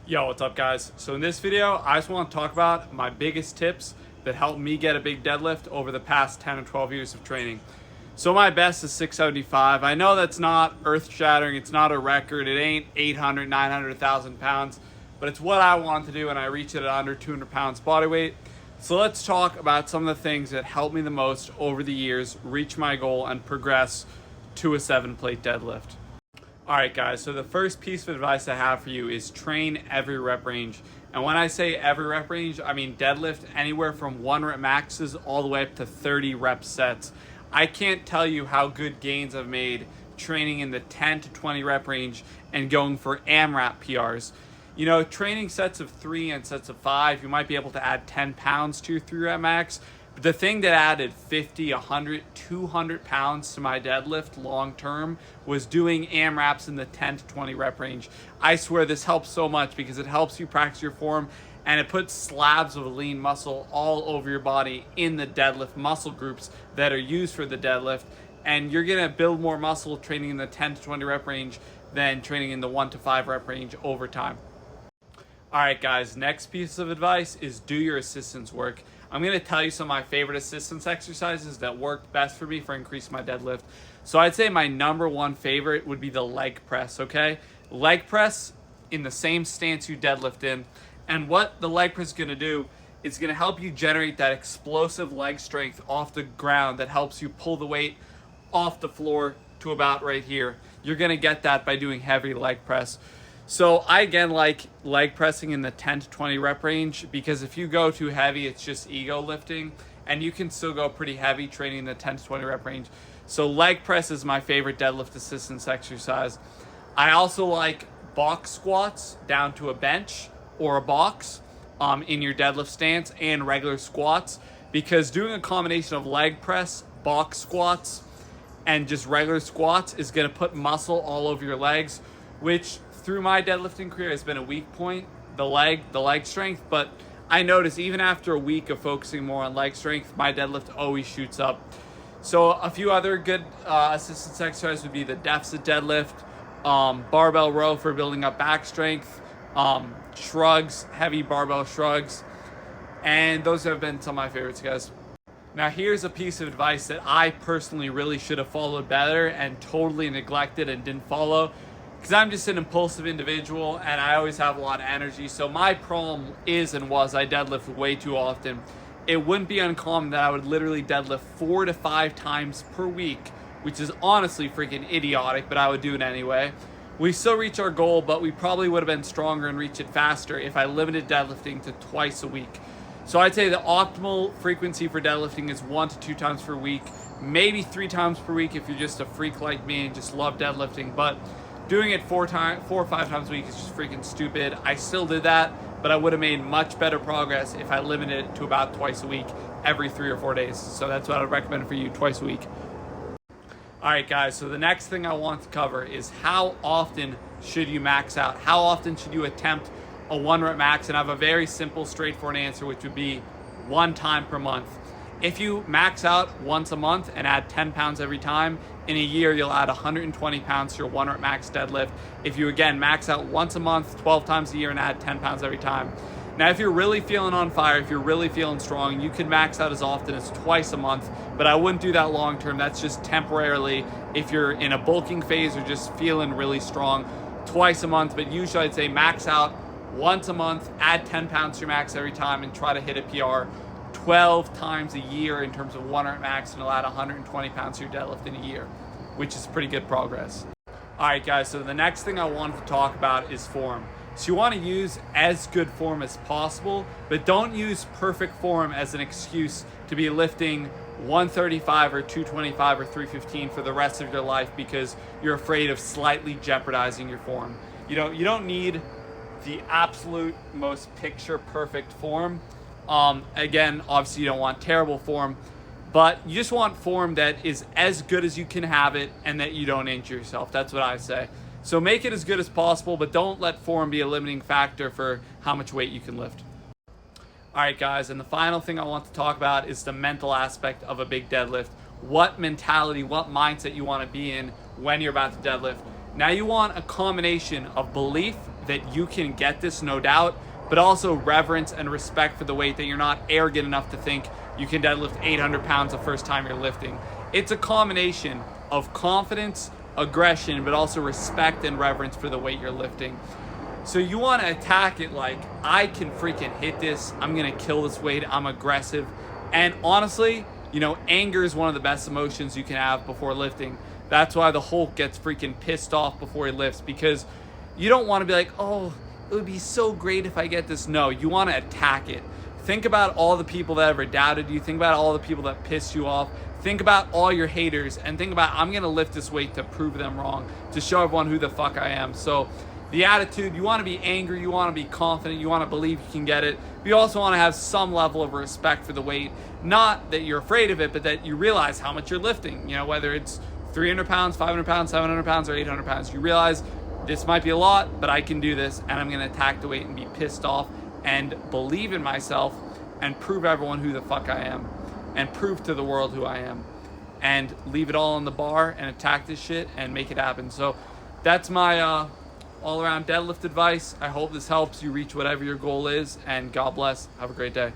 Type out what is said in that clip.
Yo, what's up guys? So in this video, I just want to talk about my biggest tips that helped me get a big deadlift over the past 10 or 12 years of training. So my best is 675. I know that's not earth shattering. It's not a record. It ain't 800, 900, 1,000 pounds, but it's what I want to do and I reach it at under 200 pounds body weight. So let's talk about some of the things that helped me the most over the years reach my goal and progress to a 7-plate deadlift. All right, guys, so the first piece of advice I have for you is train every rep range. And when I say every rep range, I mean deadlift anywhere from 1 rep maxes all the way up to 30 rep sets. I can't tell you how good gains I've made training in the 10 to 20 rep range and going for AMRAP PRs. You know, training sets of 3 and sets of 5, you might be able to add 10 pounds to your 3 rep max. But the thing that added 50, 100, 200 pounds to my deadlift long term was doing AMRAPs in the 10 to 20 rep range. I swear this helps so much because it helps you practice your form and it puts slabs of lean muscle all over your body in the deadlift muscle groups that are used for the deadlift. And you're gonna build more muscle training in the 10 to 20 rep range than training in the 1 to 5 rep range over time. All right, guys, next piece of advice is do your assistance work. I'm going to tell you some of my favorite assistance exercises that worked best for me for increasing my deadlift. So I'd say my number one favorite would be the leg press, okay? Leg press in the same stance you deadlift in. And what the leg press is going to do is going to help you generate that explosive leg strength off the ground that helps you pull the weight off the floor to about right here. You're going to get that by doing heavy leg press. So I again like leg pressing in the 10 to 20 rep range because if you go too heavy, it's just ego lifting, and you can still go pretty heavy training in the 10 to 20 rep range. So leg press is my favorite deadlift assistance exercise. I also like box squats down to a bench or a box in your deadlift stance and regular squats, because doing a combination of leg press, box squats, and just regular squats is going to put muscle all over your legs, which through my deadlifting career has been a weak point, the leg strength. But I notice even after a week of focusing more on leg strength, my deadlift always shoots up. So a few other good assistance exercises would be the deficit deadlift, barbell row for building up back strength, shrugs, heavy barbell shrugs, and those have been some of my favorites, guys. Now here's a piece of advice that I personally really should have followed better and totally neglected and didn't follow, because I'm just an impulsive individual and I always have a lot of energy. So my problem is and was I deadlift way too often. It wouldn't be uncommon that I would literally deadlift 4 to 5 times per week, which is honestly freaking idiotic, but I would do it anyway. We still reach our goal, but we probably would have been stronger and reach it faster if I limited deadlifting to twice a week. So I'd say the optimal frequency for deadlifting is 1 to 2 times per week, maybe 3 times per week if you're just a freak like me and just love deadlifting. But doing it 4 or 5 times a week is just freaking stupid. I still did that, but I would have made much better progress if I limited it to about twice a week, every 3 or 4 days. So that's what I would recommend for you, twice a week. All right, guys, so the next thing I want to cover is how often should you max out? How often should you attempt a 1 rep max? And I have a very simple, straightforward answer, which would be 1 time per month. If you max out once a month and add 10 pounds every time, in a year you'll add 120 pounds to your 1 rep max deadlift. If you again max out once a month, 12 times a year, and add 10 pounds every time. Now if you're really feeling on fire, if you're really feeling strong, you can max out as often as twice a month, but I wouldn't do that long term. That's just temporarily if you're in a bulking phase or just feeling really strong. Twice a month, but usually I'd say max out once a month, add 10 pounds to your max every time, and try to hit a PR 12 times a year in terms of 1 rep max, and it'll add 120 pounds to your deadlift in a year, which is pretty good progress. All right, guys, so the next thing I wanted to talk about is form. So you want to use as good form as possible, but don't use perfect form as an excuse to be lifting 135 or 225 or 315 for the rest of your life because you're afraid of slightly jeopardizing your form. You don't need the absolute most picture perfect form. Again, obviously you don't want terrible form, but you just want form that is as good as you can have it and that you don't injure yourself. That's what I say. So make it as good as possible, but don't let form be a limiting factor for how much weight you can lift. All right, guys, and the final thing I want to talk about is the mental aspect of a big deadlift. What mentality, what mindset you want to be in when you're about to deadlift. Now you want a combination of belief that you can get this, no doubt, but also reverence and respect for the weight, that you're not arrogant enough to think you can deadlift 800 pounds the first time you're lifting. It's a combination of confidence, aggression, but also respect and reverence for the weight you're lifting. So you want to attack it like, I can freaking hit this. I'm going to kill this weight. I'm aggressive. And honestly, you know, anger is one of the best emotions you can have before lifting. That's why the Hulk gets freaking pissed off before he lifts, because you don't want to be like, oh, it would be so great if I get this. No, you want to attack it. Think about all the people that ever doubted you. Think about all the people that pissed you off. Think about all your haters, and think about, I'm going to lift this weight to prove them wrong, to show everyone who the fuck I am. So the attitude, you want to be angry, you want to be confident, you want to believe you can get it, but you also want to have some level of respect for the weight. Not that you're afraid of it, but that you realize how much you're lifting. You know, whether it's 300 pounds, 500 pounds, 700 pounds, or 800 pounds, you realize this might be a lot, but I can do this, and I'm going to attack the weight and be pissed off and believe in myself and prove everyone who the fuck I am, and prove to the world who I am, and leave it all on the bar and attack this shit and make it happen. So that's my all around deadlift advice. I hope this helps you reach whatever your goal is, and God bless. Have a great day.